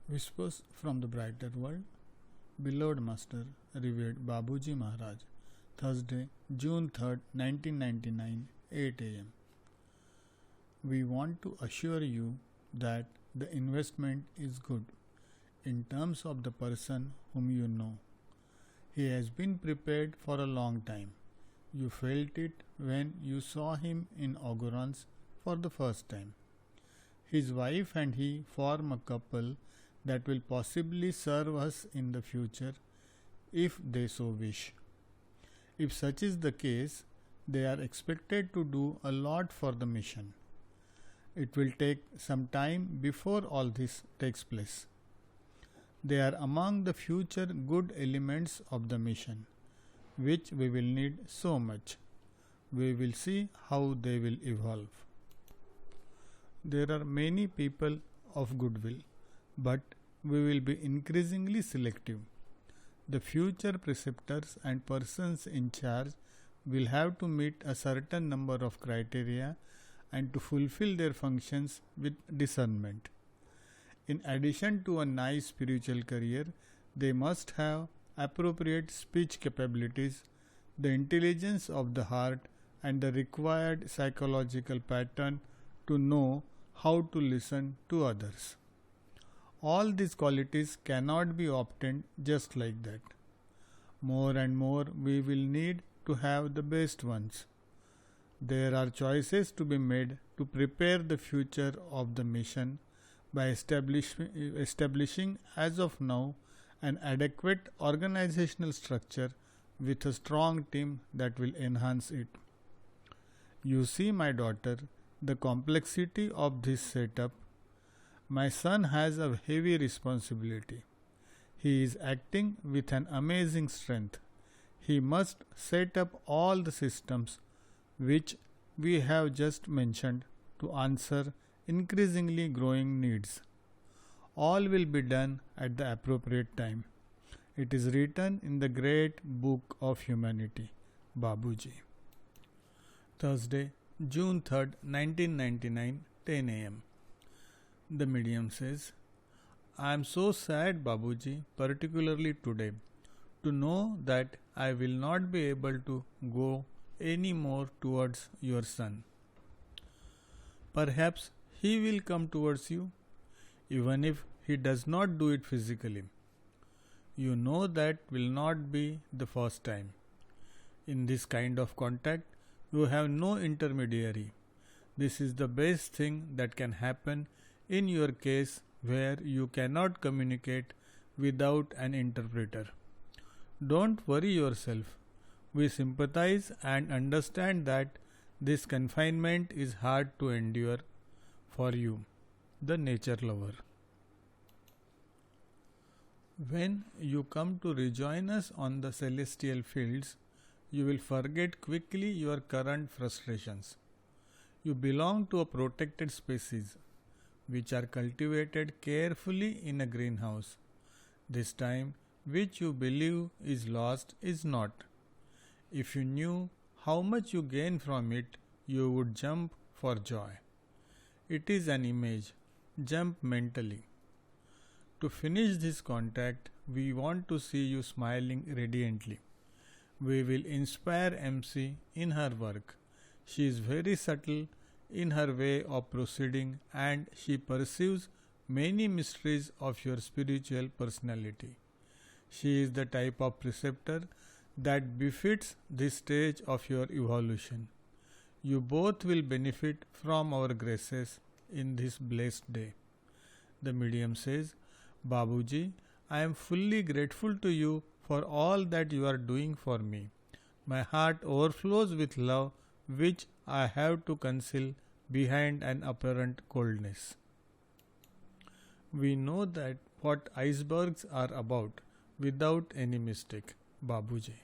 Whispers from the Brighter World. Beloved Master, Revered Babuji Maharaj, Thursday, June 3rd, 1999, 8 am. We want to assure you that the investment is good in terms of the person whom you know. He has been prepared for a long time. You felt it when you saw him in Augurance for the first time. His wife and he form a couple that will possibly serve us in the future if they so wish. If such is the case, they are expected to do a lot for the mission. It will take some time before all this takes place. They are among the future good elements of the mission, which we will need so much. We will see how they will evolve. There are many people of goodwill, but we will be increasingly selective. The future preceptors and persons in charge will have to meet a certain number of criteria and to fulfill their functions with discernment. In addition to a nice spiritual career, they must have appropriate speech capabilities, the intelligence of the heart, and the required psychological pattern to know how to listen to others. All these qualities cannot be obtained just like that. More and more we will need to have the best ones. There are choices to be made to prepare the future of the mission by establishing as of now an adequate organizational structure with a strong team that will enhance it. You see, my daughter, the complexity of this setup. My son has a heavy responsibility. He is acting with an amazing strength. He must set up all the systems which we have just mentioned to answer increasingly growing needs. All will be done at the appropriate time. It is written in the great book of humanity, Babuji. Thursday, June 3rd, 1999, 10 am. The medium says, I am so sad, Babuji, particularly today, to know that I will not be able to go any more towards your son. Perhaps he will come towards you, even if he does not do it physically. You know that will not be the first time. In this kind of contact, you have no intermediary. This is the best thing that can happen in your case where you cannot communicate without an interpreter. Don't worry yourself. We sympathize and understand that this confinement is hard to endure for you, the nature lover. When you come to rejoin us on the celestial fields, you will forget quickly your current frustrations. You belong to a protected species, which are cultivated carefully in a greenhouse. This time, which you believe is lost, is not. If you knew how much you gain from it, you would jump for joy. It is an image. Jump mentally. To finish this contact, we want to see you smiling radiantly. We will inspire MC in her work. She is very subtle in her way of proceeding and she perceives many mysteries of your spiritual personality. She is the type of preceptor that befits this stage of your evolution. You both will benefit from our graces in this blessed day. The medium says, Babuji, I am fully grateful to you for all that you are doing for me. My heart overflows with love which I have to conceal behind an apparent coldness. We know that what icebergs are about without any mistake, Babuji.